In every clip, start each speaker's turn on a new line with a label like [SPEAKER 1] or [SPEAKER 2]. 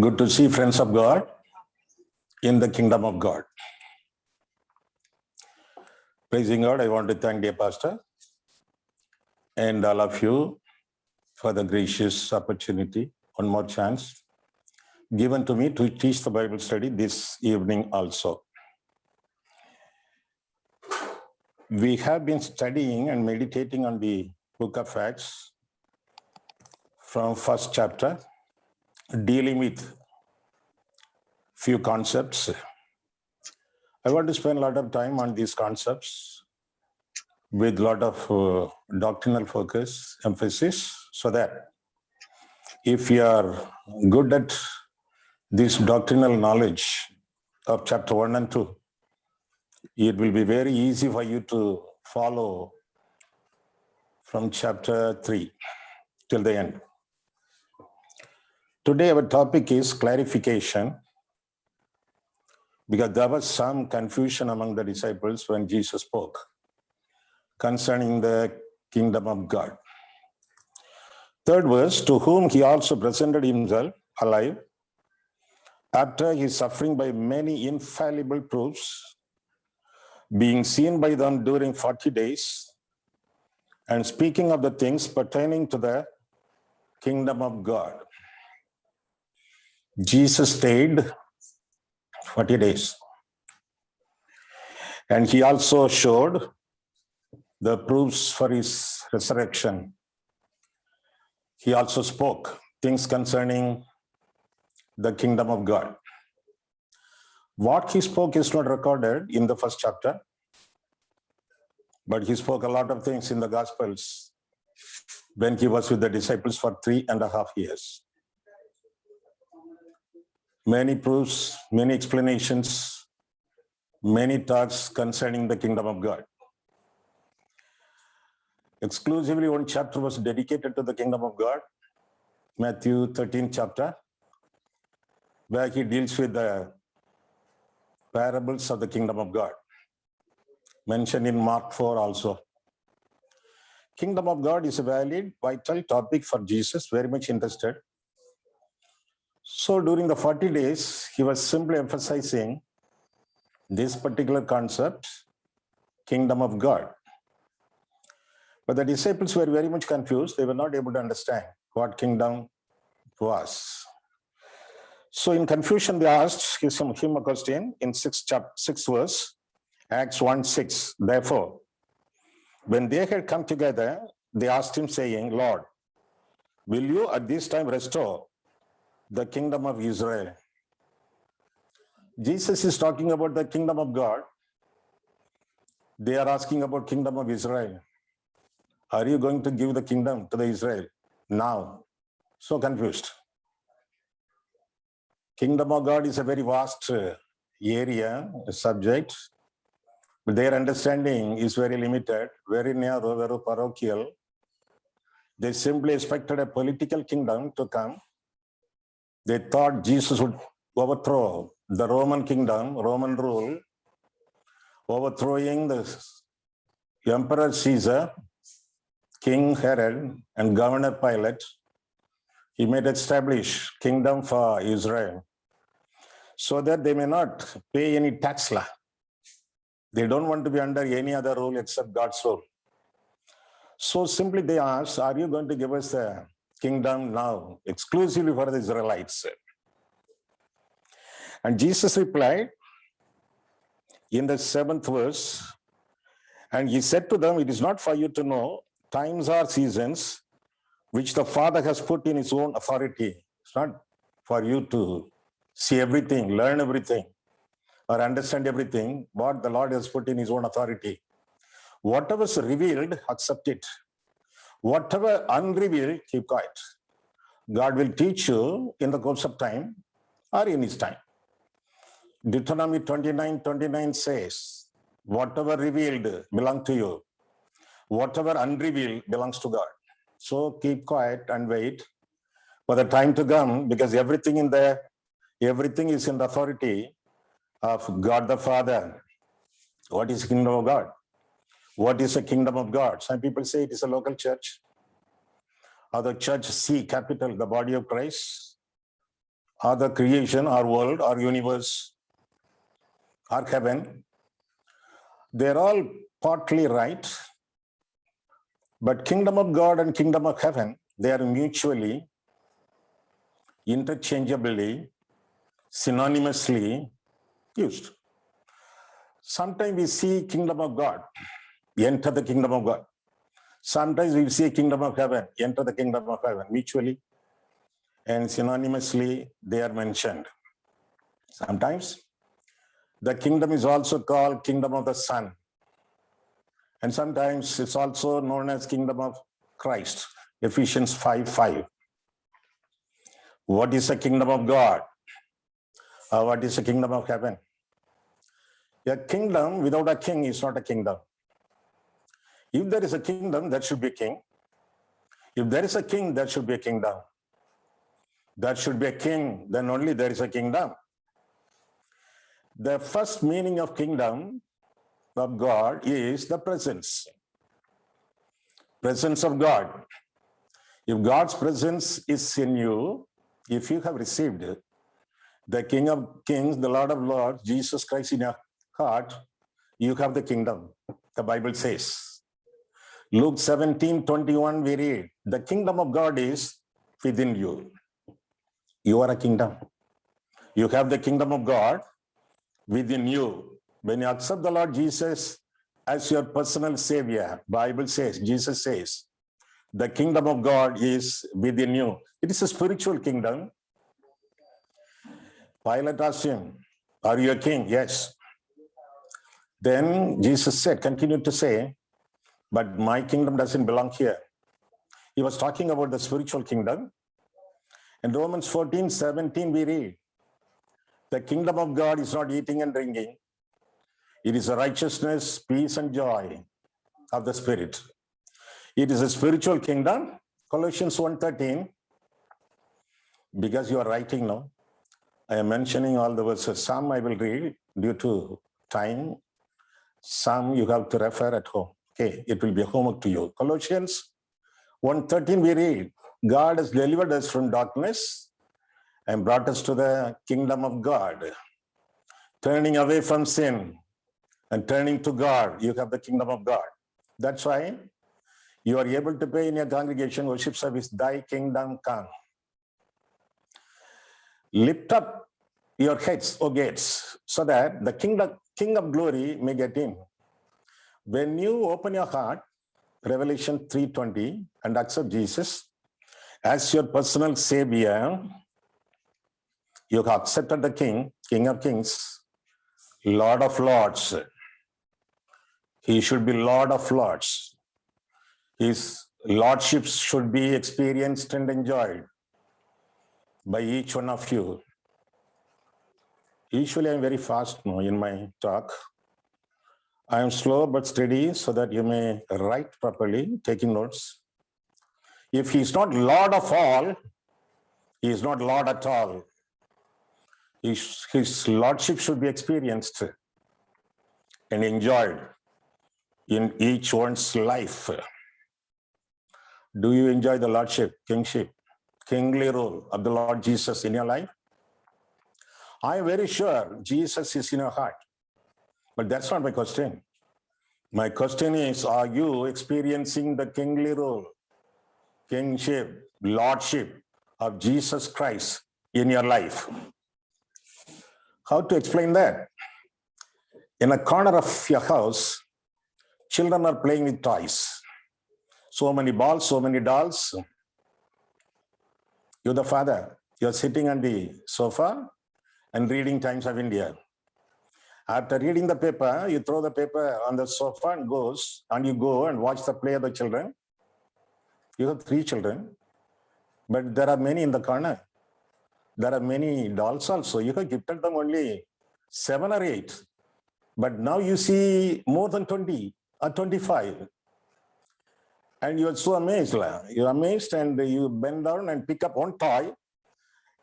[SPEAKER 1] Good to see friends of God in the kingdom of God. Praising God, I want to thank dear pastor and all of you for the gracious opportunity, one more chance given to me to teach the Bible study this evening also. We have been studying and meditating on the book of Acts from first chapter, dealing with few concepts. I want to spend a lot of time on these concepts with a lot of doctrinal focus, emphasis, so that if you are good at this doctrinal knowledge of chapter 1 and 2, it will be very easy for you to follow from chapter 3 till the end. Today our topic is clarification, because there was some confusion among the disciples when Jesus spoke concerning the kingdom of God. Third verse, to whom he also presented himself alive after his suffering by many infallible proofs, being seen by them during 40 days, and speaking of the things pertaining to the kingdom of God. Jesus stayed 40 days. And he also showed the proofs for his resurrection. He also spoke things concerning the kingdom of God. What he spoke is not recorded in the first chapter, but he spoke a lot of things in the Gospels when he was with the disciples for 3.5 years. Many proofs, many explanations, many talks concerning the kingdom of God. Exclusively one chapter was dedicated to the kingdom of God, Matthew 13 chapter, where he deals with the parables of the kingdom of God, mentioned in Mark 4 also. Kingdom of God is a valid, vital topic for Jesus, very much interested. So during the 40 days, he was simply emphasizing this particular concept, kingdom of God. But the disciples were very much confused. They were not able to understand what kingdom was. So in confusion, they asked him a question in 6 verse, Acts 1:6. Therefore, when they had come together, they asked him, saying, Lord, will you at this time restore the kingdom of Israel? Jesus is talking about the kingdom of God. They are asking about kingdom of Israel. Are you going to give the kingdom to the Israel now? So confused. Kingdom of God is a very vast area, subject, but their understanding is very limited, very narrow, very parochial. They simply expected a political kingdom to come. They thought Jesus would overthrow the Roman kingdom, Roman rule, overthrowing the Emperor Caesar, King Herod, and Governor Pilate. He might establish kingdom for Israel so that they may not pay any tax law. They don't want to be under any other rule except God's rule. So simply they asked, are you going to give us the kingdom now, exclusively for the Israelites? And Jesus replied in the 7th verse, and he said to them, it is not for you to know times or seasons which the Father has put in his own authority. It's not for you to see everything, learn everything, or understand everything, what the Lord has put in his own authority. Whatever is revealed, accept it. Whatever unrevealed, keep quiet. God will teach you in the course of time or in his time. Deuteronomy 29:29 says, whatever revealed belongs to you. Whatever unrevealed belongs to God. So keep quiet and wait for the time to come, because everything is in the authority of God the Father. What is the kingdom of God? What is the kingdom of God? Some people say it is a local church, or the church C, capital, the body of Christ, or the creation, or world, or universe, or heaven, they're all partly right. But kingdom of God and kingdom of heaven, they are mutually, interchangeably, synonymously used. Sometimes we see kingdom of God, enter the kingdom of God. Sometimes we see kingdom of heaven, enter the kingdom of heaven. Mutually and synonymously they are mentioned. Sometimes the kingdom is also called kingdom of the Son. And sometimes it's also known as kingdom of Christ, Ephesians 5:5. What is the kingdom of God? Or what is the kingdom of heaven? A kingdom without a king is not a kingdom. If there is a kingdom, there should be a king. If there is a king, there should be a kingdom. There should be a king, then only there is a kingdom. The first meaning of kingdom of God is the presence. Presence of God. If God's presence is in you, if you have received the King of Kings, the Lord of Lords, Jesus Christ in your heart, you have the kingdom, the Bible says. Luke 17:21, we read, the kingdom of God is within you. You are a kingdom. You have the kingdom of God within you. When you accept the Lord Jesus as your personal Savior, Bible says, Jesus says, the kingdom of God is within you. It is a spiritual kingdom. Pilate asked him, are you a king? Yes. Then Jesus said, continued to say, but my kingdom doesn't belong here. He was talking about the spiritual kingdom. In Romans 14:17, we read, the kingdom of God is not eating and drinking. It is a righteousness, peace, and joy of the Spirit. It is a spiritual kingdom. Colossians 1:13, because you are writing now, I am mentioning all the verses. Some I will read due to time. Some you have to refer at home. Okay, it will be a homework to you. Colossians 1:13, we read, God has delivered us from darkness and brought us to the kingdom of God. Turning away from sin and turning to God, you have the kingdom of God. That's why you are able to pray in your congregation worship service, thy kingdom come. Lift up your heads, O gates, so that the King of glory may get in. When you open your heart, Revelation 3:20, and accept Jesus as your personal Savior, you have accepted the King, King of Kings, Lord of Lords. He should be Lord of Lords. His lordship should be experienced and enjoyed by each one of you. Usually I'm very fast now in my talk. I am slow but steady so that you may write properly, taking notes. If he is not Lord of all, he is not Lord at all. His lordship should be experienced and enjoyed in each one's life. Do you enjoy the lordship, kingship, kingly rule of the Lord Jesus in your life? I am very sure Jesus is in your heart. But that's not my question. My question is, are you experiencing the kingly rule, kingship, lordship of Jesus Christ in your life? How to explain that? In a corner of your house, children are playing with toys. So many balls, so many dolls. You're the father. You're sitting on the sofa and reading Times of India. After reading the paper, you throw the paper on the sofa and you go and watch the play of the children. You have 3 children, but there are many in the corner. There are many dolls also. You have gifted them only 7 or 8. But now you see more than 20 or 25. And you are so amazed. You're amazed and you bend down and pick up one toy.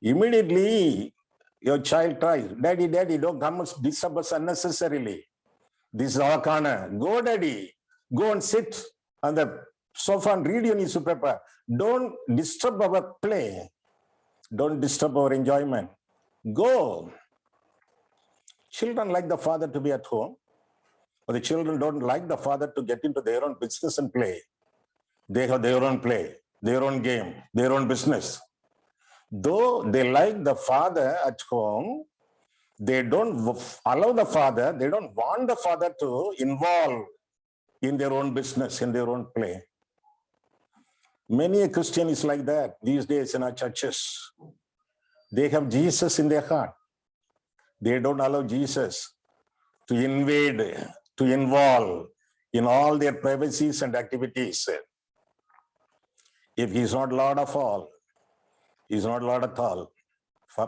[SPEAKER 1] Immediately, your child tries, Daddy, don't come and disturb us unnecessarily. This is our corner. Go, Daddy. Go and sit on the sofa and read your newspaper. Don't disturb our play. Don't disturb our enjoyment. Go. Children like the father to be at home, but the children don't like the father to get into their own business and play. They have their own play, their own game, their own business. Though they like the father at home, they don't allow the father, they don't want the father to involve in their own business, in their own play. Many a Christian is like that these days in our churches. They have Jesus in their heart. They don't allow Jesus to invade, to involve in all their privacies and activities. If he's not Lord of all, he's not Lord at all.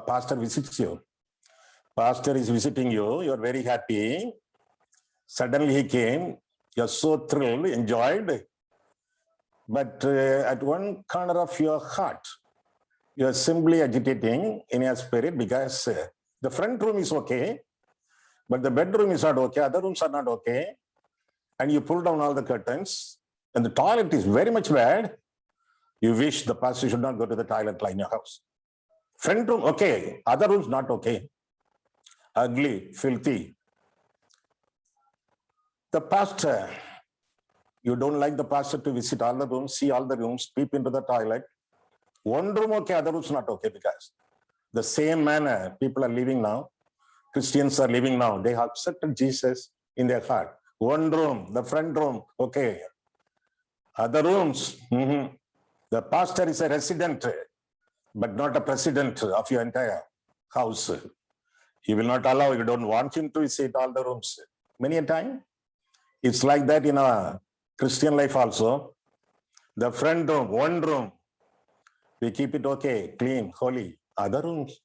[SPEAKER 1] Pastor visits you. Pastor is visiting you. You're very happy. Suddenly he came. You're so thrilled, enjoyed. But at one corner of your heart, you're simply agitating in your spirit because the front room is okay, but the bedroom is not okay. Other rooms are not okay. And you pull down all the curtains and the toilet is very much bad. You wish the pastor should not go to the toilet in your house. Front room, okay. Other rooms, not okay. Ugly, filthy. The pastor, you don't like the pastor to visit all the rooms, see all the rooms, peep into the toilet. One room okay, other rooms not okay, because the same manner people are living now, Christians are living now. They have accepted Jesus in their heart. One room, the front room, okay. Other rooms, the pastor is a resident, but not a president of your entire house. He will not allow, you don't want him to visit all the rooms. Many a time, it's like that in our Christian life also. The front room, one room, we keep it okay, clean, holy. Other rooms,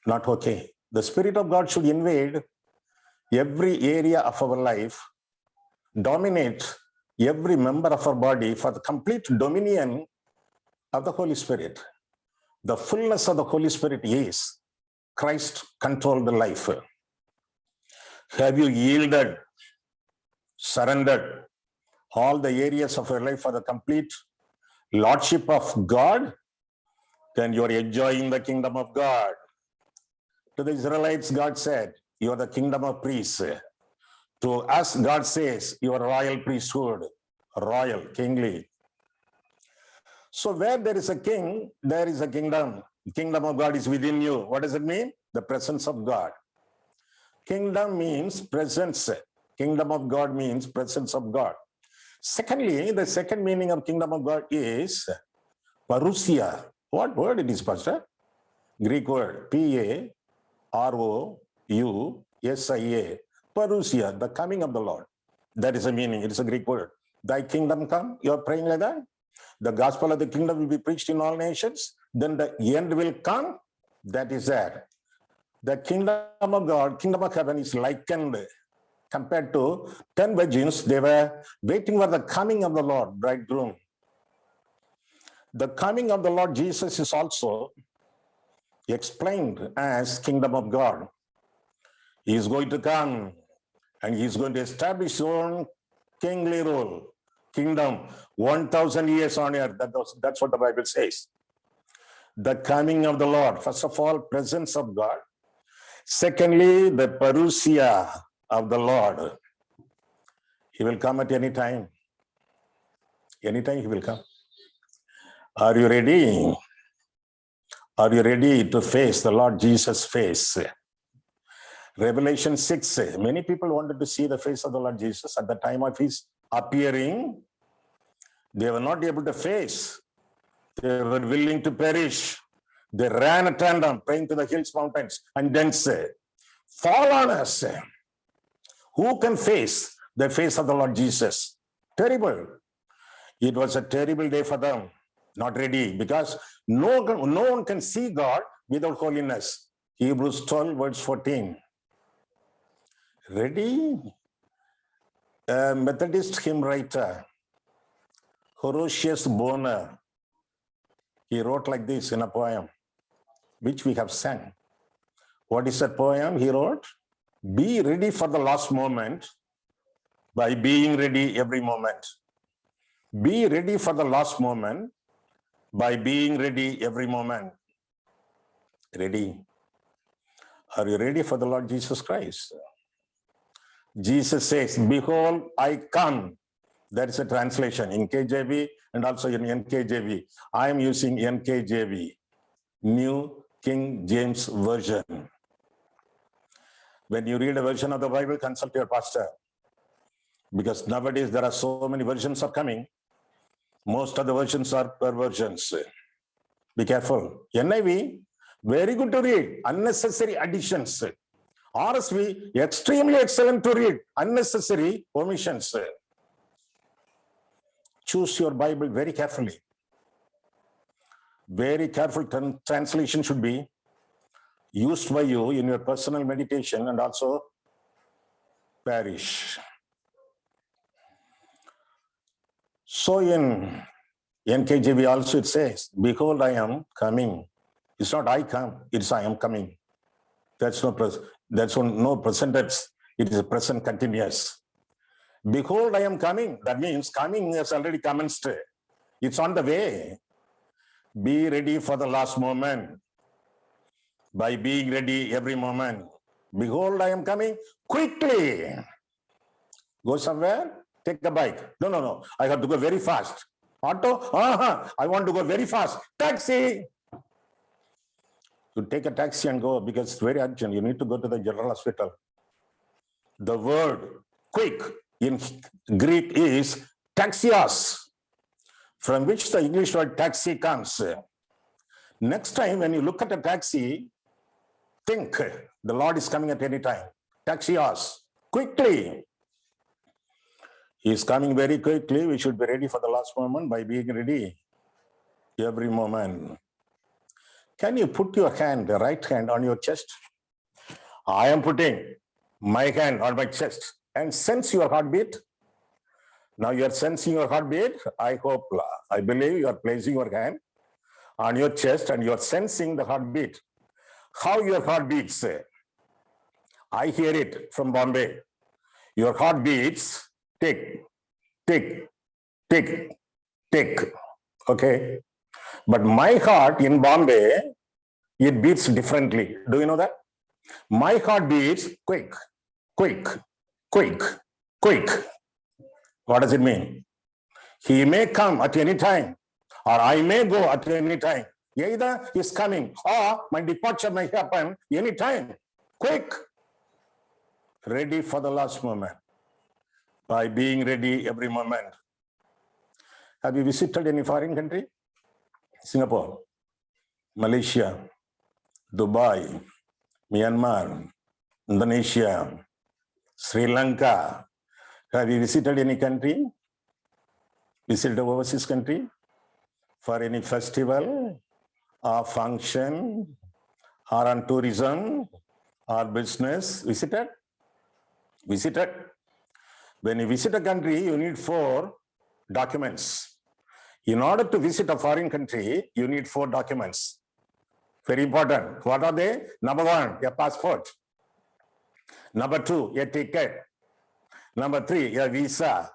[SPEAKER 1] not okay. The Spirit of God should invade every area of our life, dominate every member of our body for the complete dominion of the Holy Spirit. The fullness of the Holy Spirit is Christ-controlled life. Have you yielded, surrendered all the areas of your life for the complete Lordship of God? Then you are enjoying the kingdom of God. To the Israelites, God said, you are the kingdom of priests. To us, God says, you are royal priesthood, royal, kingly. So where there is a king, there is a kingdom. The kingdom of God is within you. What does it mean? The presence of God. Kingdom means presence. Kingdom of God means presence of God. Secondly, the second meaning of kingdom of God is parousia. What word it is, Pastor? Greek word, P-A-R-O-U-S-I-A. Parousia, the coming of the Lord. That is a meaning. It is a Greek word. Thy kingdom come. You are praying like that. The gospel of the kingdom will be preached in all nations. Then the end will come. That is that. The kingdom of God, kingdom of heaven is likened compared to 10 virgins. They were waiting for the coming of the Lord, bridegroom. The coming of the Lord Jesus is also explained as kingdom of God. He is going to come and he is going to establish his own kingly rule, kingdom, 1,000 years on earth. That's what the Bible says. The coming of the Lord, first of all, presence of God. Secondly, the parousia of the Lord. He will come at any time. Anytime he will come. Are you ready? Are you ready to face the Lord Jesus' face? Revelation 6, many people wanted to see the face of the Lord Jesus at the time of his appearing. They were not able to face. They were willing to perish. They ran at random, praying to the hills, mountains, and then say, fall on us. Who can face the face of the Lord Jesus? Terrible. It was a terrible day for them. Not ready, because no one can see God without holiness. Hebrews 12, verse 14. Ready? A Methodist hymn writer, Horatius Bonar, he wrote like this in a poem, which we have sang. What is that poem he wrote? Be ready for the last moment by being ready every moment. Be ready for the last moment by being ready every moment. Ready? Are you ready for the Lord Jesus Christ? Jesus says, behold, I come. That is a translation in KJV and also in NKJV. I am using NKJV, New King James Version. When you read a version of the Bible, consult your pastor. Because nowadays there are so many versions are coming. Most of the versions are perversions. Be careful. NIV, very good to read. Unnecessary additions. RSV, extremely excellent to read. Unnecessary omissions. Choose your Bible very carefully. Very careful translation should be used by you in your personal meditation and also parish. So in NKJV also it says, behold, I am coming. It's not I come, it's I am coming. That's no present tense. It is a present continuous. Behold, I am coming. That means coming has already commenced. It's on the way. Be ready for the last moment. By being ready every moment. Behold, I am coming quickly. Go somewhere, take a bike. No. I have to go very fast. Auto? I want to go very fast. Taxi. You take a taxi and go because it's very urgent. You need to go to the general hospital. The word quick in Greek is taxios, from which the English word taxi comes. Next time when you look at a taxi, think the Lord is coming at any time. Taxios, quickly. He is coming very quickly. We should be ready for the last moment by being ready every moment. Can you put your hand, the right hand, on your chest? I am putting my hand on my chest and sense your heartbeat. Now you are sensing your heartbeat. I believe you are placing your hand on your chest and you are sensing the heartbeat. How your heart beats? I hear it from Bombay. Your heart beats, tick, tick, tick, tick. Okay. But my heart in Bombay, it beats differently. Do you know that? My heart beats quick, quick, quick, quick. What does it mean? He may come at any time, or I may go at any time. Either he's coming or my departure may happen any time. Quick. Ready for the last moment. By being ready every moment. Have you visited any foreign country? Singapore, Malaysia, Dubai, Myanmar, Indonesia, Sri Lanka. Have you visited any country? Visited an overseas country for any festival or function or on tourism or business? Visited? Visited. When you visit a country, you need 4 documents. In order to visit a foreign country, you need 4 documents. Very important. What are they? Number 1, a passport. Number 2, a ticket. Number 3, a visa.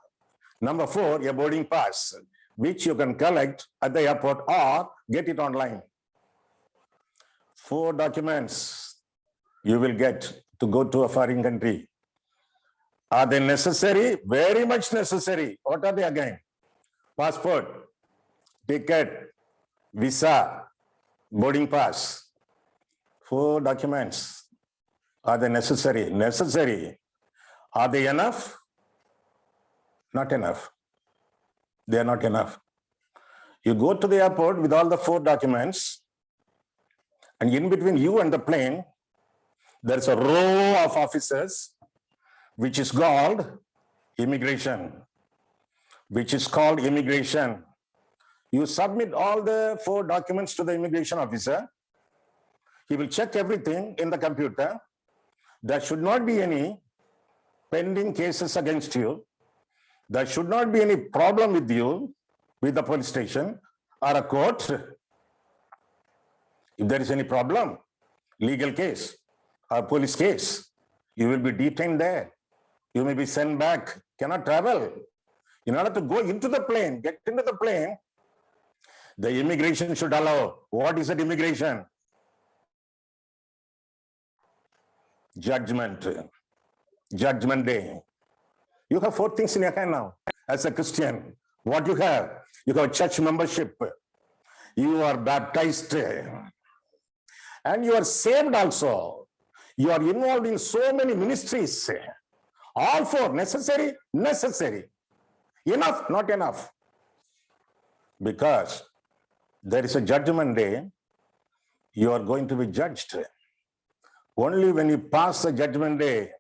[SPEAKER 1] Number 4, a boarding pass, which you can collect at the airport or get it online. 4 documents you will get to go to a foreign country. Are they necessary? Very much necessary. What are they again? Passport, ticket, visa, boarding pass. 4 documents. Are they necessary? Necessary. Are they enough? Not enough. They are not enough. You go to the airport with all the 4 documents, and in between you and the plane, there's a row of officers, which is called immigration. Which is called immigration. You submit all the 4 documents to the immigration officer. He will check everything in the computer. There should not be any pending cases against you. There should not be any problem with you, with the police station or a court. If there is any problem, legal case or police case, you will be detained there. You may be sent back, cannot travel. In order to go into the plane, get into the plane, The immigration should allow. What is that immigration? Judgment. Judgment day. You have 4 things in your hand now as a Christian. What you have? You have church membership. You are baptized. And you are saved also. You are involved in so many ministries. All 4 necessary? Necessary. Enough? Not enough. Because there is a judgment day, you are going to be judged. Only when you pass the judgment day,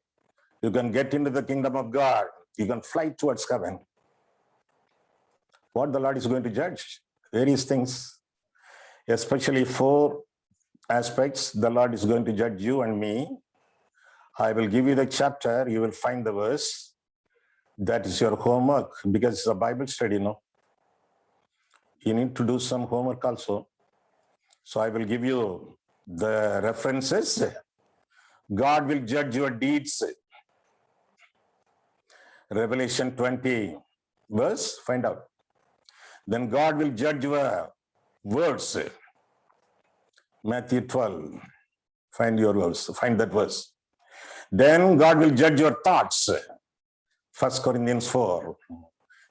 [SPEAKER 1] you can get into the kingdom of God. You can fly towards heaven. What the Lord is going to judge? Various things, especially 4 aspects. The Lord is going to judge you and me. I will give you the chapter. You will find the verse. That is your homework, because it's a Bible study, no? You need to do some homework also. So I will give you the references. God will judge your deeds. Revelation 20 verse, find out. Then God will judge your words. Matthew 12, find your verse, find that verse. Then God will judge your thoughts. 1 Corinthians 4.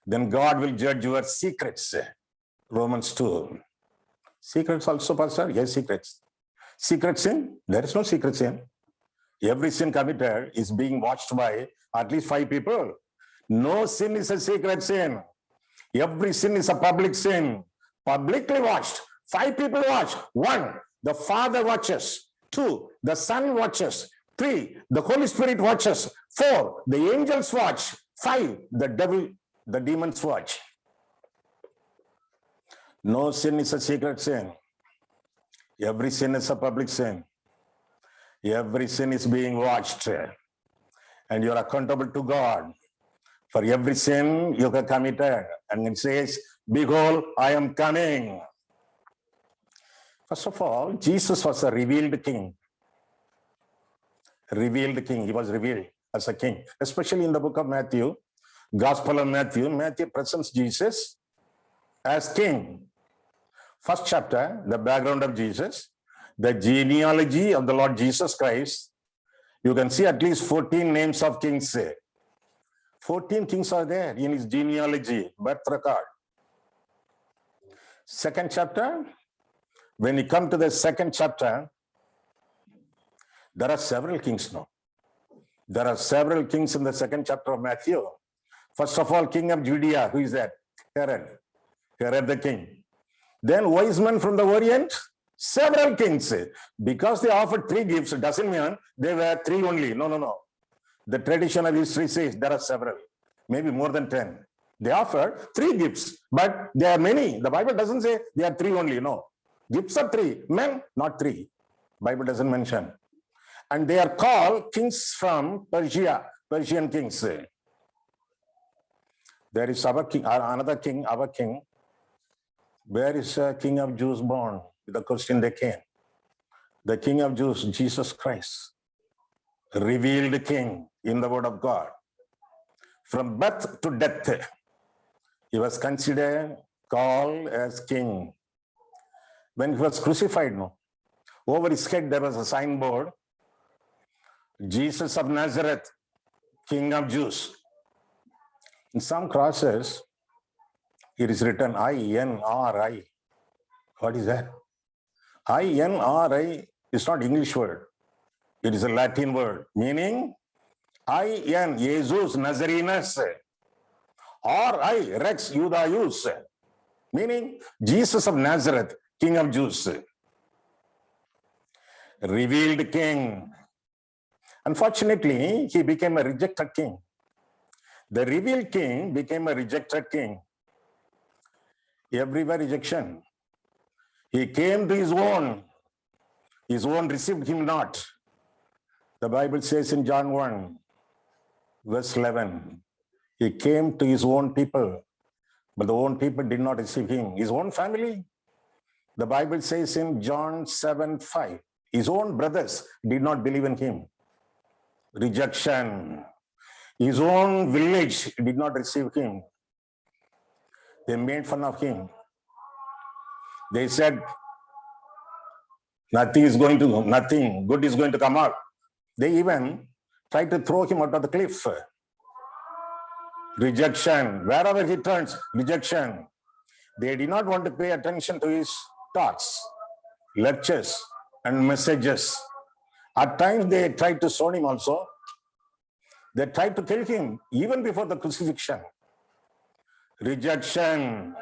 [SPEAKER 1] Then God will judge your secrets. Romans 2. Secrets also, Pastor? Yes, secrets. Secret sin? There is no secret sin. Every sin committed is being watched by at least 5 people. No sin is a secret sin. Every sin is a public sin. Publicly watched. 5 people watch. 1, the Father watches. 2, the Son watches. 3, the Holy Spirit watches. 4, the angels watch. 5, the devil, the demons watch. No sin is a secret sin. Every sin is a public sin. Every sin is being watched. And you are accountable to God for every sin you have committed. And it says, behold, I am coming. First of all, Jesus was a revealed king. Revealed king. He was revealed as a king. Especially in the book of Matthew, Gospel of Matthew, Matthew presents Jesus as king. First chapter, the background of Jesus, the genealogy of the Lord Jesus Christ. You can see at least 14 names of kings. 14 kings are there in his genealogy, birth record. Second chapter, when you come to the second chapter, there are several kings now. There are several kings in the second chapter of Matthew. First of all, king of Judea, who is that? Herod. Herod the king. Then wise men from the Orient, several kings. Because they offered 3 gifts, it doesn't mean they were 3 only. No. The tradition of history says there are several, maybe more than 10. They offered 3 gifts, but there are many. The Bible doesn't say they are 3 only, no. Gifts are 3, men, not 3. Bible doesn't mention. And they are called kings from Persia, Persian kings. There is our king, another king, our king. Where is a king of Jews born? The question they came. The king of Jews, Jesus Christ, revealed king in the word of God. From birth to death, he was considered, called as king. When he was crucified, no, over his head there was a signboard, Jesus of Nazareth, King of Jews. In some crosses, it is written I-N-R-I. What is that? I-N-R-I is not English word. It is a Latin word, meaning I-N, Jesus Nazarenus, R-I, Rex Judaeus, meaning Jesus of Nazareth, King of Jews. Revealed king. Unfortunately, he became a rejected king. The revealed king became a rejected king. Everywhere rejection. He came to his own received him not. The Bible says in John 1, verse 11, he came to his own people, but the own people did not receive him. His own family. The Bible says in John 7:5, his own brothers did not believe in him. Rejection. His own village did not receive him. They made fun of him. They said, nothing good is going to come out. They even tried to throw him out of the cliff. Rejection. Wherever he turns, rejection. They did not want to pay attention to his talks, lectures, and messages. At times they tried to stone him also. They tried to kill him even before the crucifixion. Rejection.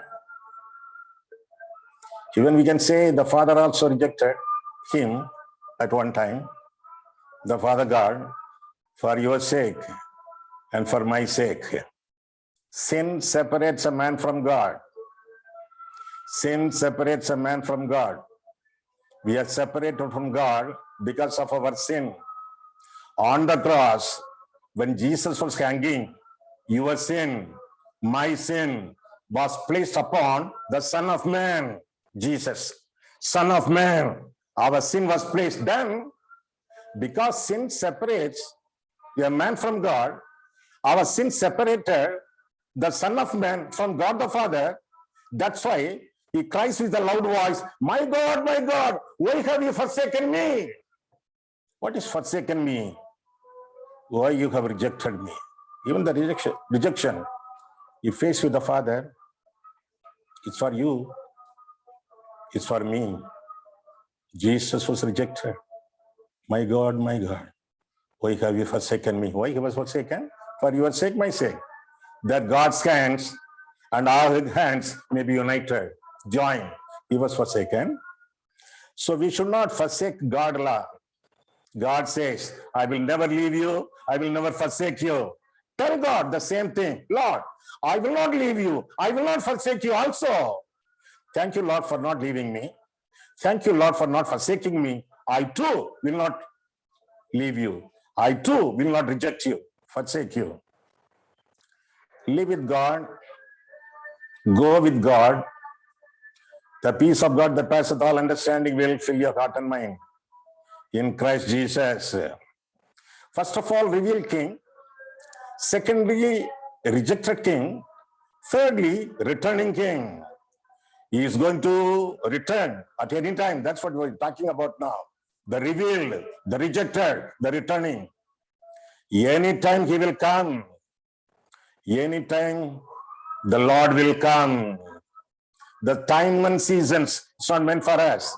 [SPEAKER 1] Even we can say the Father also rejected him at one time. The Father God, for your sake and for my sake. Sin separates a man from God. Sin separates a man from God. We are separated from God because of our sin. On the cross, when Jesus was hanging, your sin, my sin, was placed upon the Son of Man, Jesus. Son of Man, our sin was placed. Then, because sin separates a man from God, our sin separated the Son of Man from God the Father. That's why he cries with a loud voice, my God, why have you forsaken me? What is forsaken me? Why you have rejected me? Even the rejection you face with the Father, it's for you, it's for me. Jesus was rejected. My God, why have you forsaken me? Why he was forsaken? For your sake, my sake. That God's hands and our hands may be united, joined. He was forsaken. So we should not forsake God's love. God says, I will never leave you, I will never forsake you. Tell God the same thing. Lord, I will not leave you, I will not forsake you also. Thank you, Lord, for not leaving me. Thank you, Lord, for not forsaking me. I too will not leave you. I too will not reject you, forsake you. Live with God, go with God. The peace of God that passeth all understanding will fill your heart and mind in Christ Jesus. First of all, revealed king. Secondly, rejected king. Thirdly, returning king. He is going to return at any time. That's what we're talking about now. The revealed, the rejected, the returning. Anytime he will come. Anytime the Lord will come. The time and seasons is not meant for us.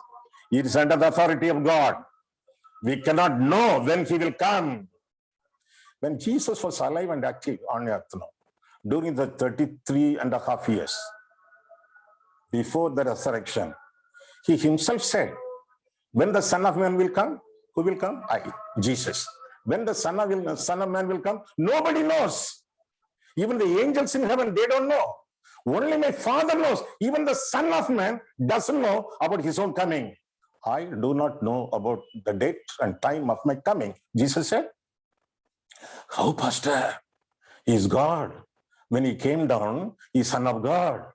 [SPEAKER 1] It is under the authority of God. We cannot know when he will come. When Jesus was alive and active on earth now, during the 33.5 years before the resurrection, he himself said, when the Son of Man will come, who will come? Jesus. When the Son of Man will come, nobody knows. Even the angels in heaven, they don't know. Only my Father knows. Even the Son of Man doesn't know about his own coming. I do not know about the date and time of my coming. Jesus said, how, Pastor? He is God. When he came down, he is Son of God.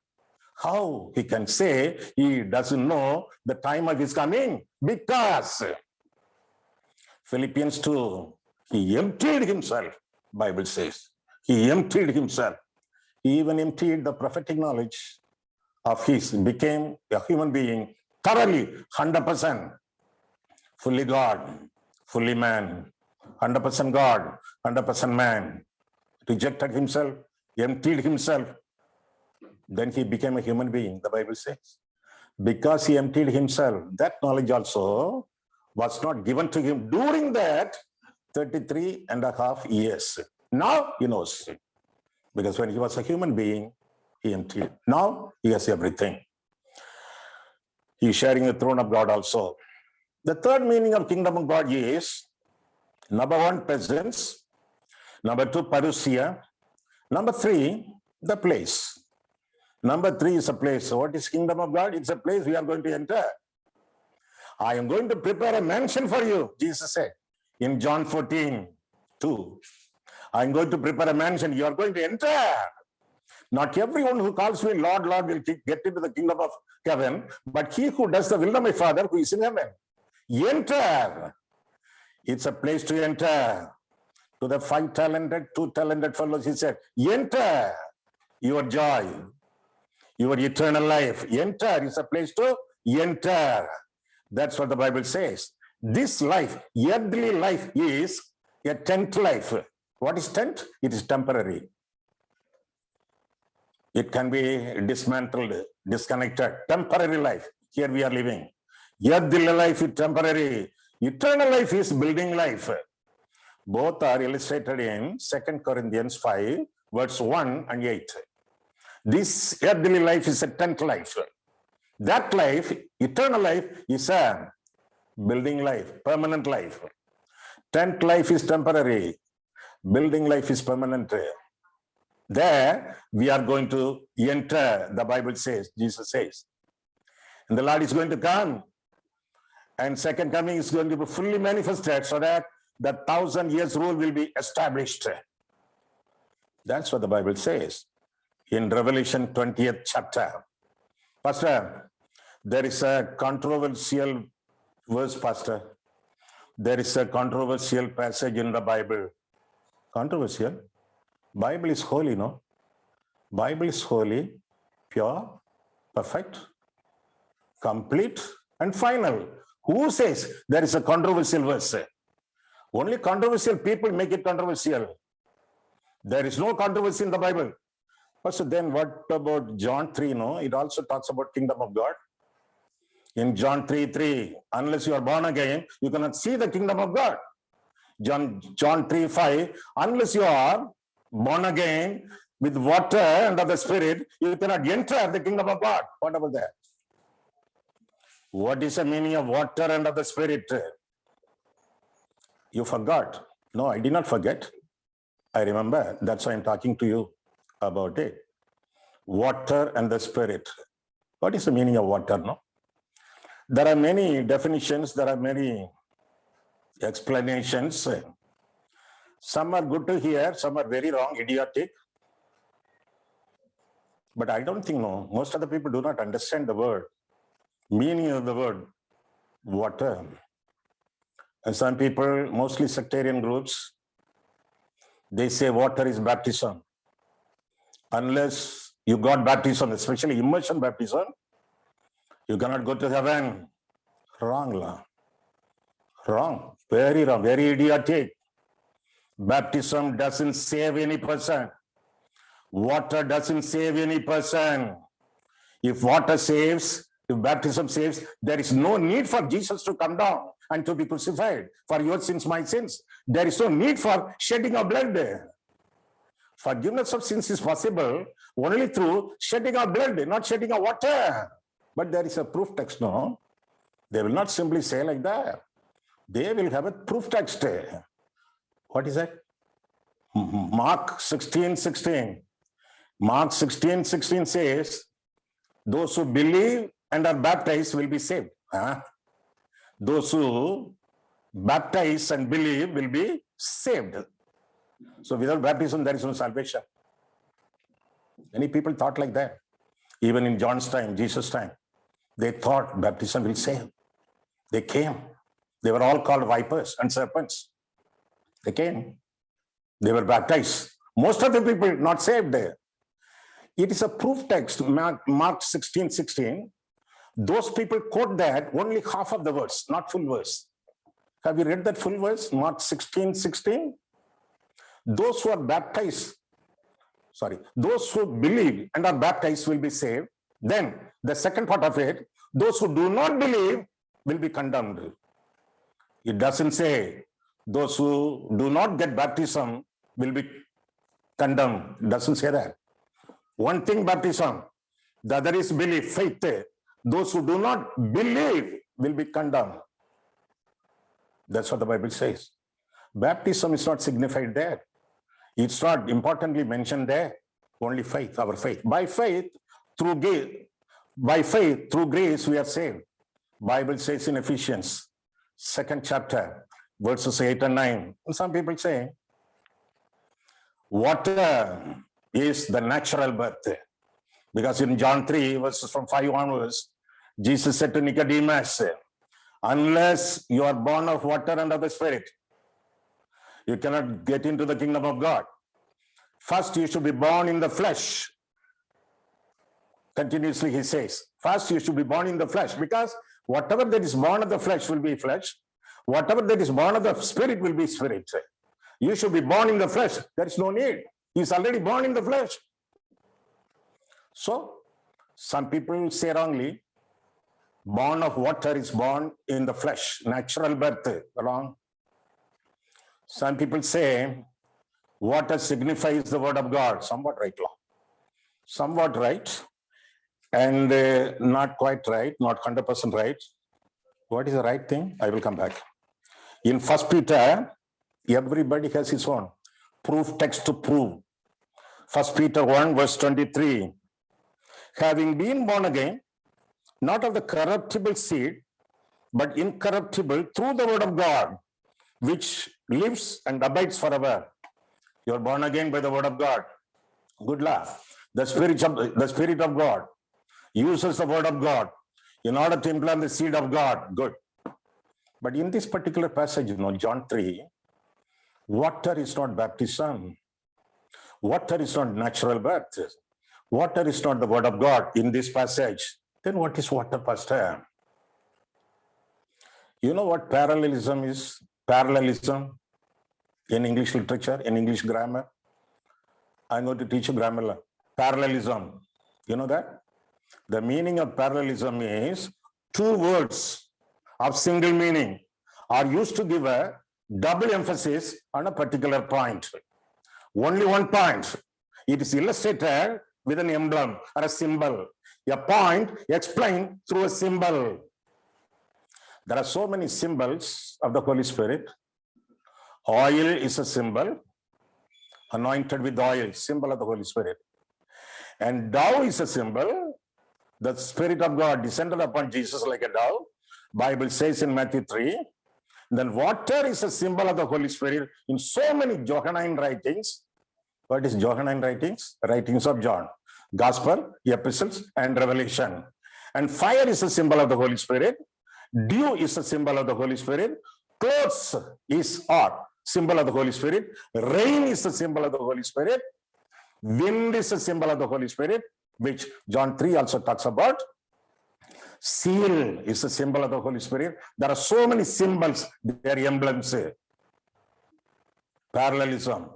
[SPEAKER 1] How he can say he doesn't know the time of his coming? Because Philippians 2, he emptied himself, Bible says. He emptied himself. He even emptied the prophetic knowledge of his, became a human being, thoroughly, 100%, fully God, fully man, 100% God, 100% man, rejected himself, emptied himself. Then he became a human being, the Bible says. Because he emptied himself, that knowledge also was not given to him during that 33.5 years. Now he knows. Because when he was a human being, he emptied. Now he has everything. He is sharing the throne of God also. The third meaning of kingdom of God is, number 1, presence. Number 2, parousia. Number 3, the place. Number 3 is a place. So what is kingdom of God? It's a place we are going to enter. I am going to prepare a mansion for you, Jesus said in John 14:2. I'm going to prepare a mansion. You are going to enter. Not everyone who calls me Lord, Lord will get into the kingdom of heaven, but he who does the will of my Father who is in heaven. Enter. It's a place to enter. To the 5 talented, 2 talented fellows, he said, enter your joy, your eternal life. Enter is a place to enter. That's what the Bible says. This life, earthly life, is a tent life. What is tent? It is temporary. It can be dismantled, disconnected. Temporary life. Here we are living. Earthly life is temporary. Eternal life is building life. Both are illustrated in 2 Corinthians 5, verse 1 and 8. This earthly life is a tent life. That life, eternal life, is a building life, permanent life. Tent life is temporary. Building life is permanent. There we are going to enter, the Bible says, Jesus says. And the Lord is going to come. And second coming is going to be fully manifested so that the 1,000 years rule will be established. That's what the Bible says in Revelation 20th chapter. Pastor, there is a controversial verse, Pastor. There is a controversial passage in the Bible. Controversial? Bible is holy, no? Bible is holy, pure, perfect, complete, and final. Who says there is a controversial verse? Only controversial people make it controversial. There is no controversy in the Bible. So then what about John 3? No, it also talks about kingdom of God. In John 3:3, unless you are born again, you cannot see the kingdom of God. John 3:5, unless you are born again with water and of the Spirit, you cannot enter the kingdom of God. What about that? What is the meaning of water and of the Spirit? You forgot. No, I did not forget. I remember. That's why I'm talking to you about it. Water and the Spirit. What is the meaning of water? No? There are many definitions. There are many explanations. Some are good to hear. Some are very wrong, idiotic. But I don't think, no. Most of the people do not understand the word. Meaning of the word water. And some people, mostly sectarian groups, they say water is baptism. Unless you got baptism, especially immersion baptism, you cannot go to heaven. Wrong, law. Wrong, very wrong, very idiotic. Baptism doesn't save any person. Water doesn't save any person. If water saves, if baptism saves, there is no need for Jesus to come down and to be crucified for your sins, my sins. There is no need for shedding of blood. Forgiveness of sins is possible only through shedding of blood, not shedding of water. But there is a proof text, no? They will not simply say like that. They will have a proof text. What is that? Mark 16:16. Mark 16:16 says, those who believe and are baptized will be saved. Those who baptize and believe will be saved. So without baptism, there is no salvation. Many people thought like that. Even in John's time, Jesus' time, they thought baptism will save. They came. They were all called vipers and serpents. They came. They were baptized. Most of the people not saved there. It is a proof text, Mark 16:16. Those people quote that only half of the verse, not full verse. Have you read that full verse, Mark 16:16? Those who are baptized, those who believe and are baptized will be saved. Then the second part of it, those who do not believe will be condemned. It doesn't say those who do not get baptism will be condemned. It doesn't say that. One thing baptism, the other is belief, faith. Those who do not believe will be condemned. That's what the Bible says. Baptism is not signified there. It's not importantly mentioned there. Only faith, our faith. By faith, through grace, we are saved. Bible says in Ephesians, 2nd chapter, verses 8 and 9. And some people say, water is the natural birth. Because in John 3, verses from 5 onwards, Jesus said to Nicodemus, unless you are born of water and of the Spirit, you cannot get into the kingdom of God. First, you should be born in the flesh. Continuously, he says, First, you should be born in the flesh, because whatever that is born of the flesh will be flesh. Whatever that is born of the spirit will be spirit. You should be born in the flesh. There is no need. He's already born in the flesh. So, some people say wrongly, born of water is born in the flesh, natural birth. Wrong. Some people say water signifies the word of God. Somewhat right, long. Somewhat right, and not quite right, not 100% right. What is the right thing? I will come back. In 1 Peter, everybody has his own proof text to prove. 1 Peter 1 verse 23. Having been born again, not of the corruptible seed, but incorruptible through the word of God, which lives and abides forever. You are born again by the word of God. Good luck. The Spirit of God uses the word of God in order to implant the seed of God. Good. But in this particular passage, John 3, water is not baptism. Water is not natural birth. Water is not the word of God in this passage. Then what is water, Pastor? You know what parallelism is? Parallelism in English literature, in English grammar. I'm going to teach you grammar. Parallelism. You know that? The meaning of parallelism is two words of single meaning are used to give a double emphasis on a particular point. Only one point. It is illustrated with an emblem or a symbol. A point explained through a symbol. There are so many symbols of the Holy Spirit. Oil is a symbol, anointed with oil, symbol of the Holy Spirit. And dove is a symbol. The Spirit of God descended upon Jesus like a dove. Bible says in Matthew 3. Then water is a symbol of the Holy Spirit in so many Johannine writings. What is Johannine writings? Writings of John. Gospel, epistles, and Revelation. And fire is a symbol of the Holy Spirit. Dew is a symbol of the Holy Spirit. Clothes is or symbol of the Holy Spirit. Rain is a symbol of the Holy Spirit. Wind is a symbol of the Holy Spirit, which John 3 also talks about. Seal is a symbol of the Holy Spirit. There are so many symbols, they are emblems. Parallelism,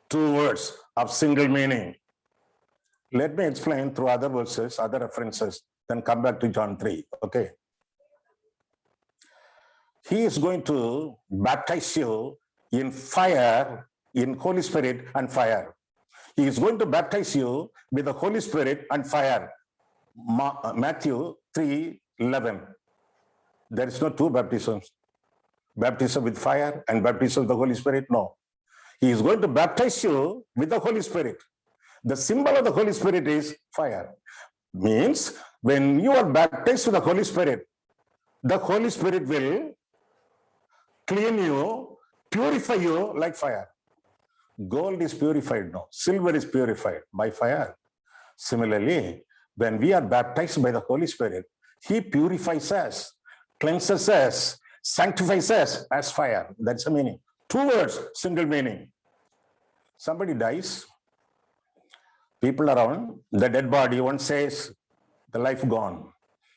[SPEAKER 1] two words of single meaning. Let me explain through other verses, other references, then come back to John 3. Okay. He is going to baptize you in fire, in Holy Spirit and fire. He is going to baptize you with the Holy Spirit and fire. Matthew 3:11. There is no two baptisms. Baptism with fire and baptism with the Holy Spirit. No. He is going to baptize you with the Holy Spirit. The symbol of the Holy Spirit is fire. Means when you are baptized with the Holy Spirit will clean you, purify you like fire. Gold is purified now. Silver is purified by fire. Similarly, when we are baptized by the Holy Spirit, He purifies us, cleanses us, sanctifies us as fire. That's the meaning. Two words, single meaning. Somebody dies, people around, the dead body, one says, the life gone.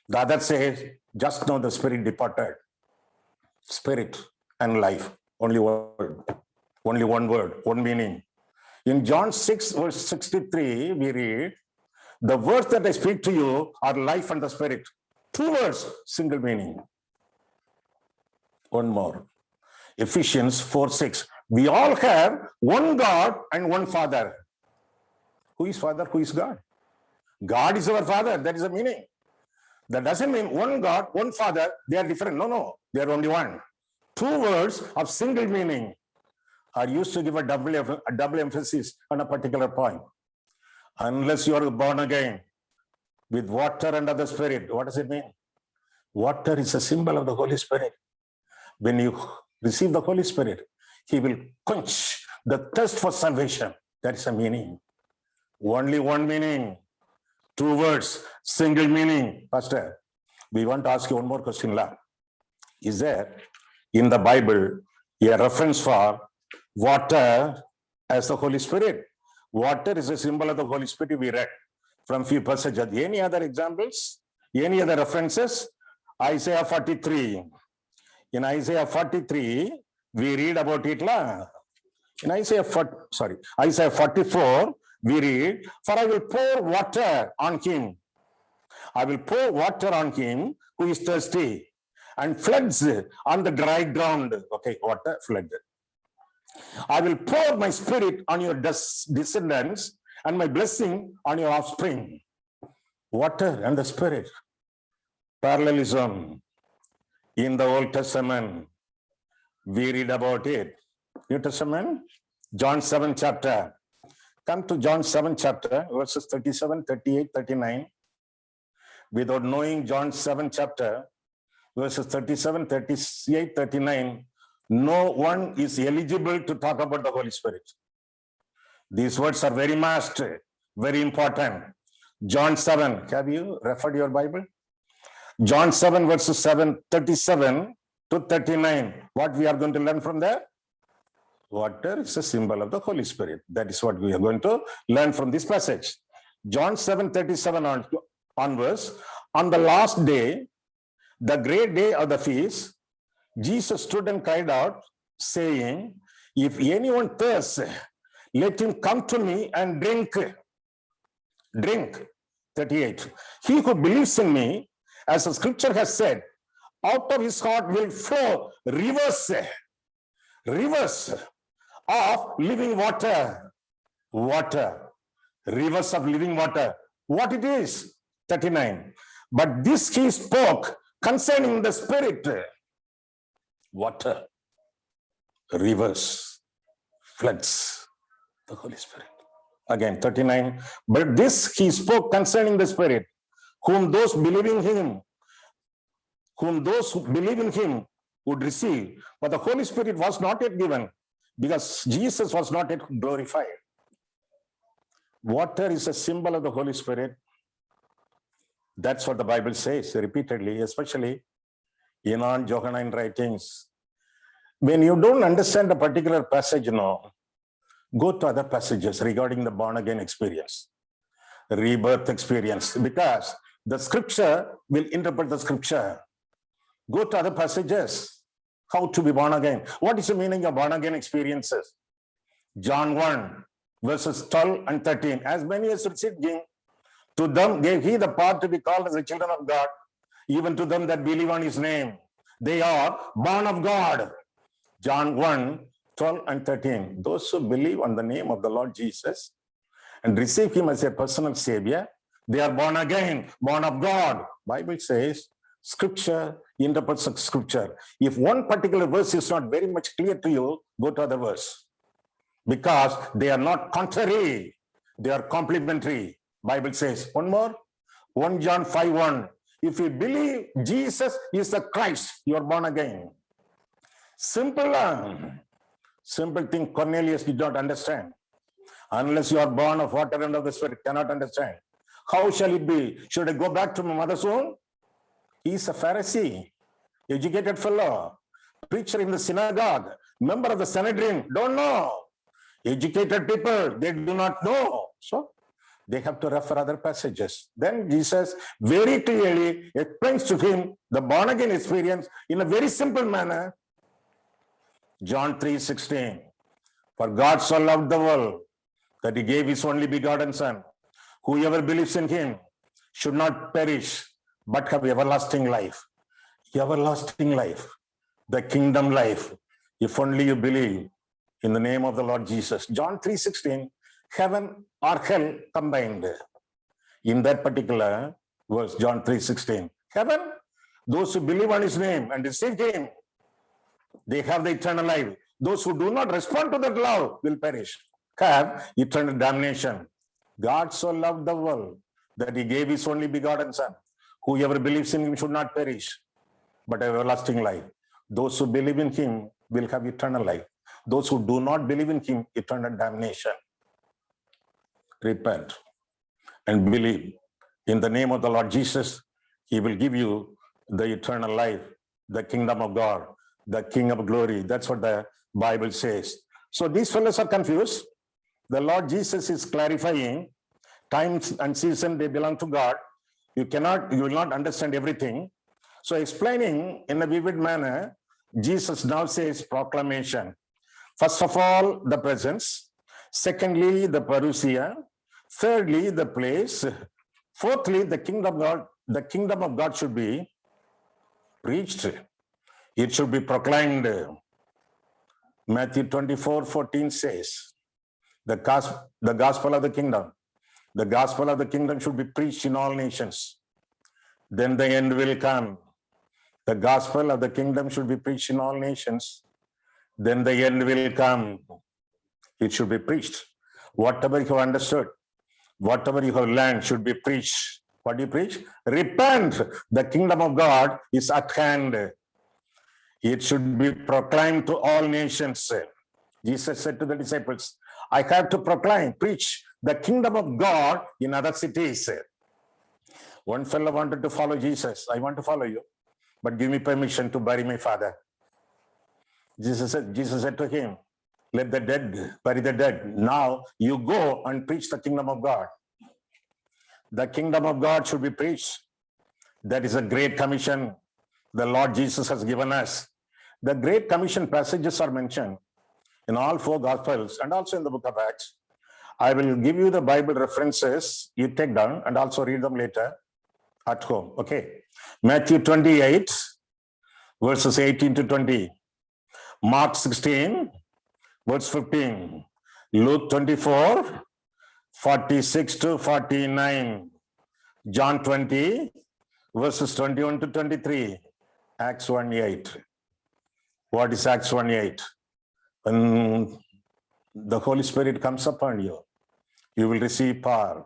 [SPEAKER 1] The other says, just now the spirit departed. Spirit and life, only word. Only one word, one meaning. In John 6 verse 63, we read, the words that I speak to you are life and the spirit. Two words, single meaning. One more. Ephesians 4:6. We all have one God and one Father. Who is Father? Who is God? God is our Father. That is the meaning. That doesn't mean one God, one Father, they are different. No. They are only one. Two words of single meaning are used to give a double emphasis on a particular point. Unless you are born again with water and of the Spirit. What does it mean? Water is a symbol of the Holy Spirit. When you receive the Holy Spirit, He will quench the thirst for salvation. That is a meaning. Only one meaning. Two words, single meaning. Pastor, we want to ask you one more question. Is there in the Bible a reference for water as the Holy Spirit? Water is a symbol of the Holy Spirit we read from few passages. Any other examples? Any other references? Isaiah 43. In Isaiah 43, we read about it. In Isaiah 44, we read, for I will pour water on him. I will pour water on him who is thirsty, and floods on the dry ground. Okay, water, flood. I will pour my spirit on your descendants and my blessing on your offspring. Water and the spirit. Parallelism. In the Old Testament, we read about it. New Testament, John 7 chapter. Come to John 7 chapter, verses 37, 38, 39. Without knowing John 7 chapter, verses 37, 38, 39, no one is eligible to talk about the Holy Spirit. These words are very must, very important. John 7, have you referred your Bible? John 7 verses 37 to 39. What we are going to learn from there? Water is a symbol of the Holy Spirit. That is what we are going to learn from this passage. John 7:37 onwards. On the last day, the great day of the feast, Jesus stood and cried out, saying, if anyone thirsts, let him come to me and drink. Drink. 38. He who believes in me, as the scripture has said, out of his heart will flow rivers of living water. Rivers of living water. What it is? 39. But this he spoke concerning the Spirit. Water, rivers, floods, the Holy Spirit. Again, 39. But this he spoke concerning the Spirit, whom those who believe in him would receive. But the Holy Spirit was not yet given, because Jesus was not yet glorified. Water is a symbol of the Holy Spirit. That's what the Bible says repeatedly, especially in on Johannine writings. When you don't understand a particular passage, go to other passages regarding the born again experience, rebirth experience, because the scripture will interpret the scripture. Go to other passages. How to be born again? What is the meaning of born again experiences? John 1, verses 12 and 13. As many as received him, to them gave he the power to be called as the children of God, even to them that believe on his name. They are born of God. John 1, 12 and 13. Those who believe on the name of the Lord Jesus and receive him as a personal savior, they are born again, born of God. Bible says, scripture interprets scripture. If one particular verse is not very much clear to you, go to other verse. Because they are not contrary, they are complementary. Bible says, one more, 1 John 5:1. If you believe Jesus is the Christ, you are born again. Simple thing Cornelius did not understand. Unless you are born of water and of the Spirit, cannot understand. How shall it be? Should I go back to my mother's womb? He is a Pharisee, educated fellow, preacher in the synagogue, member of the Sanhedrin, don't know. Educated people, they do not know. So they have to refer other passages. Then Jesus very clearly explains to him the born again experience in a very simple manner. John 3:16. For God so loved the world that he gave his only begotten Son. Whoever believes in him should not perish, but have everlasting life. Everlasting life. The kingdom life. If only you believe in the name of the Lord Jesus. John 3:16. Heaven or hell combined. In that particular verse, John 3:16. Heaven, those who believe on his name and receive him, they have the eternal life. Those who do not respond to that love will perish, have eternal damnation. God so loved the world that he gave his only begotten Son. Whoever believes in him should not perish, but have everlasting life. Those who believe in him will have eternal life. Those who do not believe in him, eternal damnation. Repent and believe in the name of the Lord Jesus. He will give you the eternal life, the kingdom of God, the King of glory. That's what the Bible says. So these fellows are confused. The Lord Jesus is clarifying times and season, they belong to God. you will not understand everything. So explaining in a vivid manner, Jesus now says proclamation. First of all, the presence. Secondly, the parousia. Thirdly, the place. Fourthly, the kingdom of God. The kingdom of God should be preached. It should be proclaimed. Matthew 24:14 says, the gospel of the kingdom. The gospel of the kingdom should be preached in all nations. Then the end will come. The gospel of the kingdom should be preached in all nations. Then the end will come. It should be preached. Whatever you have understood, whatever you have learned should be preached. What do you preach? Repent. The kingdom of God is at hand. It should be proclaimed to all nations. Jesus said to the disciples, I have to proclaim, preach the kingdom of God in other cities. One fellow wanted to follow Jesus. I want to follow you, but give me permission to bury my father. Jesus said to him, let the dead bury the dead. Now you go and preach the kingdom of God. The kingdom of God should be preached. That is a great commission the Lord Jesus has given us. The great commission passages are mentioned in all four gospels and also in the book of Acts. I will give you the Bible references you take down and also read them later at home. Okay. Matthew 28, verses 18 to 20. Mark 16, verse 15. Luke 24, 46 to 49. John 20, verses 21 to 23. Acts 1:8. What is Acts 1:8? When the Holy Spirit comes upon you, you will receive power.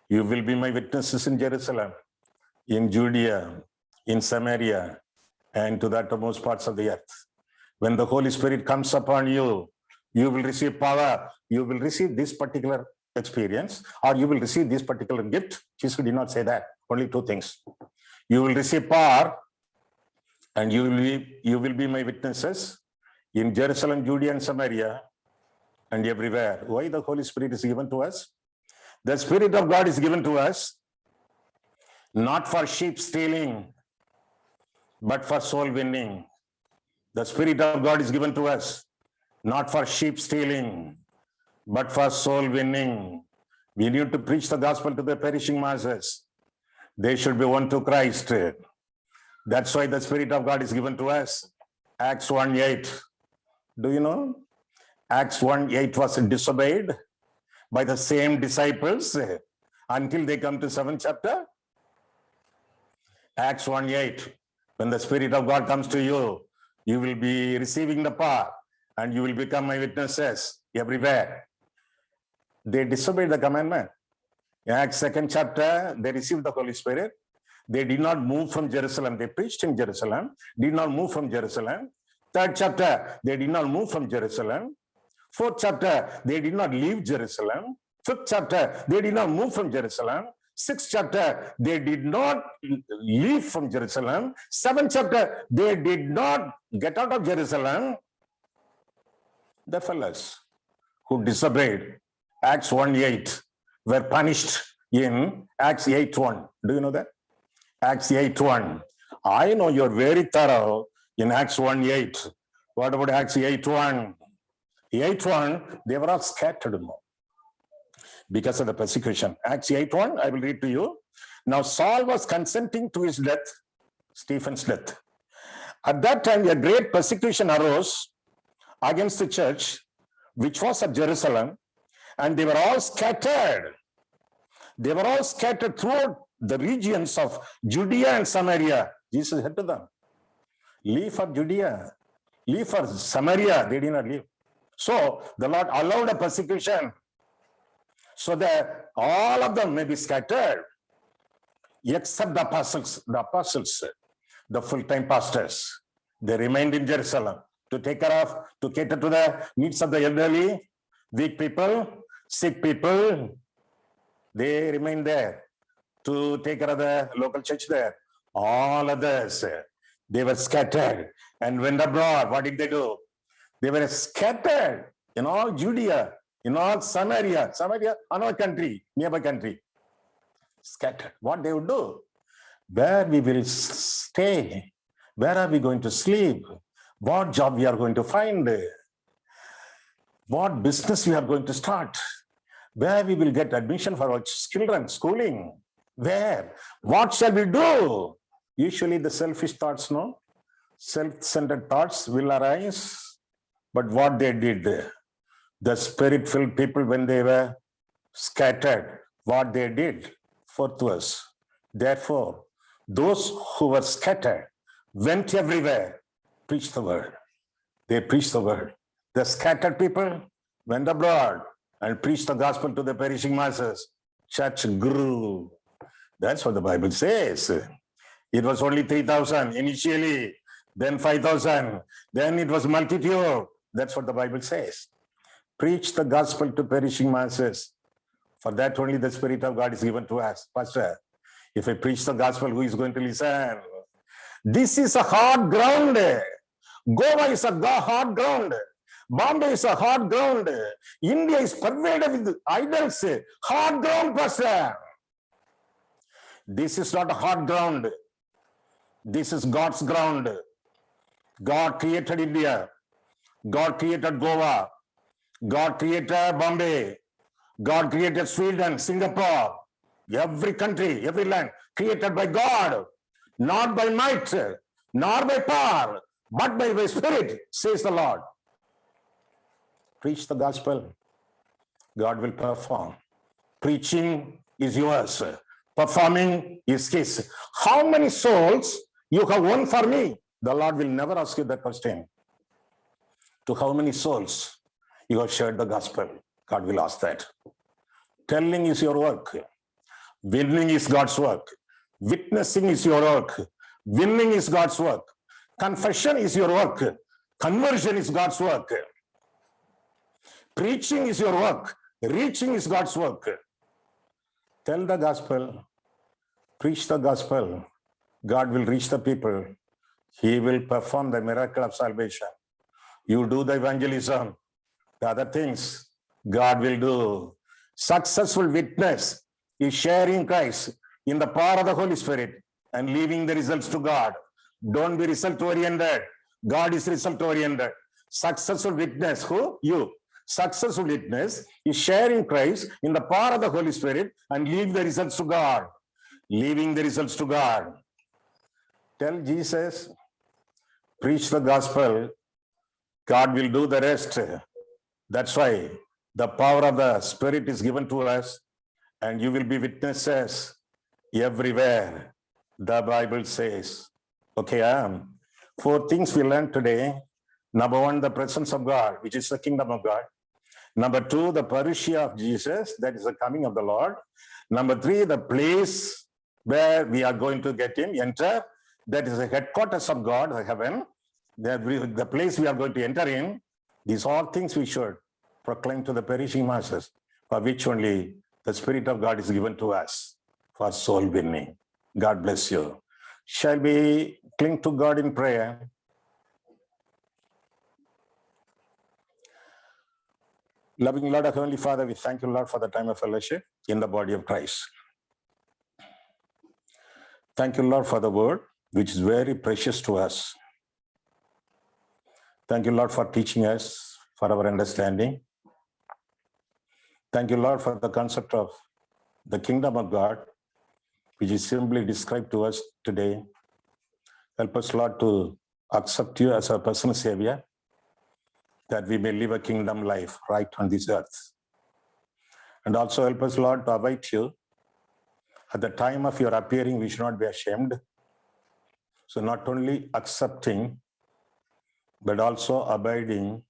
[SPEAKER 1] You will be my witnesses in Jerusalem, in Judea, in Samaria, and to the uttermost parts of the earth. When the Holy Spirit comes upon you, you will receive power. You will receive this particular experience, or you will receive this particular gift. Jesus did not say that. Only two things. You will receive power, and you will be my witnesses in Jerusalem, Judea, and Samaria, and everywhere. Why the Holy Spirit is given to us? The Spirit of God is given to us not for sheep stealing, but for soul winning. The Spirit of God is given to us not for sheep stealing, but for soul winning. We need to preach the gospel to the perishing masses. They should be won to Christ. That's why the Spirit of God is given to us. Acts 1:8. Do you know? Acts 1:8 was disobeyed by the same disciples until they come to 7th chapter. Acts 1:8. When the Spirit of God comes to you, you will be receiving the power and you will become my witnesses everywhere. They disobeyed the commandment. In Acts 2nd chapter, they received the Holy Spirit. They did not move from Jerusalem. They preached in Jerusalem, did not move from Jerusalem. 3rd chapter, they did not move from Jerusalem. 4th chapter, they did not leave Jerusalem. 5th chapter, they did not move from Jerusalem. 6th chapter, they did not leave from Jerusalem. 7th chapter, they did not get out of Jerusalem. The fellows who disobeyed Acts 1:8 were punished in Acts 8:1. Do you know that? Acts 8:1. I know you're very thorough in Acts 1:8. What about Acts 8:1? 8:1, they were all scattered because of the persecution. Acts 8:1, I will read to you. Now Saul was consenting to his death, Stephen's death. At that time, a great persecution arose against the church, which was at Jerusalem, and they were all scattered. They were all scattered throughout the regions of Judea and Samaria. Jesus said to them, leave for Judea, leave for Samaria. They did not leave. So the Lord allowed a persecution so that all of them may be scattered, except the apostles, the full-time pastors. They remained in Jerusalem to take care of, to cater to the needs of the elderly, weak people, sick people. They remained there to take care of the local church there. All others, they were scattered and went abroad. What did they do? They were scattered in all Judea, in all Samaria, another country, nearby country. Scattered. What they would do? where we will stay, where are we going to sleep, what job we are going to find, what business we are going to start, where we will get admission for our children, schooling, where, what shall we do? Usually the selfish thoughts, no? Self-centered thoughts will arise. But what they did, the spirit-filled people, when they were scattered, what they did, fourth verse. Therefore, those who were scattered went everywhere, preached the word. They preached the word. The scattered people went abroad and preached the gospel to the perishing masses. Church grew. That's what the Bible says. It was only 3,000 initially, then 5,000, then it was multitude. That's what the Bible says. Preach the gospel to perishing masses. For that only the Spirit of God is given to us. Pastor, if I preach the gospel, who is going to listen? This is a hard ground. Goa is a hard ground. Bombay is a hard ground. India is pervaded with idols. Hard ground, Pastor. This is not a hard ground. This is God's ground. God created India. God created Goa. God created Bombay. God created Sweden, Singapore. Every country, every land created by God. Not by might, nor by power, but by the Spirit, says the Lord. Preach the gospel. God will perform. Preaching is yours. Performing is His. How many souls you have won for me? The Lord will never ask you that question. To how many souls you have shared the gospel? God will ask that. Telling is your work. Winning is God's work. Witnessing is your work. Winning is God's work. Confession is your work. Conversion is God's work. Preaching is your work. Reaching is God's work. Tell the gospel. Preach the gospel. God will reach the people. He will perform the miracle of salvation. You do the evangelism. The other things God will do. Successful witness is sharing Christ in the power of the Holy Spirit and leaving the results to God. Don't be result-oriented. God is result-oriented. Successful witness, who? You. Successful witness is sharing Christ in the power of the Holy Spirit and leave the results to God. Leaving the results to God. Tell Jesus, preach the gospel. God will do the rest. That's why the power of the Spirit is given to us, and you will be witnesses everywhere. The Bible says. Okay, four things we learned today. Number one, the presence of God, which is the kingdom of God. Number two, the parousia of Jesus, that is the coming of the Lord. Number three, the place where we are going to get in, enter, that is the headquarters of God, the heaven, the place we are going to enter in. These are things we should proclaim to the perishing masses, for which only the Spirit of God is given to us for soul winning. God bless you. Shall we cling to God in prayer? Loving Lord, our Heavenly Father, we thank you, Lord, for the time of fellowship in the body of Christ. Thank you, Lord, for the word, which is very precious to us. Thank you, Lord, for teaching us, for our understanding. Thank you, Lord, for the concept of the kingdom of God, which is simply described to us today. Help us, Lord, to accept you as our personal Savior, that we may live a kingdom life right on this earth. And also help us, Lord, to await you. At the time of your appearing, we should not be ashamed. So not only accepting, but also abiding,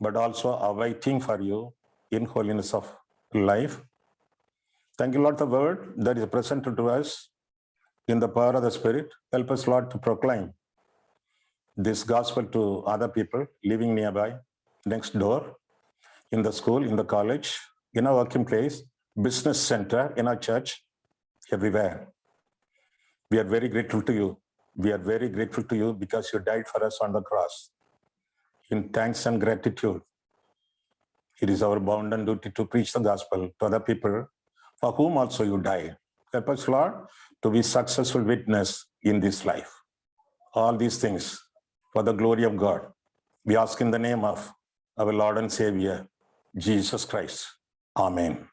[SPEAKER 1] but also awaiting for you in holiness of life. Thank you, Lord, the word that is presented to us in the power of the Spirit. Help us, Lord, to proclaim this gospel to other people living nearby, next door, in the school, in the college, in our working place, business center, in our church, everywhere. We are very grateful to you. We are very grateful to you because you died for us on the cross. In thanks and gratitude, it is our bounden duty to preach the gospel to other people for whom also you died. Help us, Lord, to be successful witness in this life. All these things for the glory of God. We ask in the name of our Lord and Savior, Jesus Christ. Amen.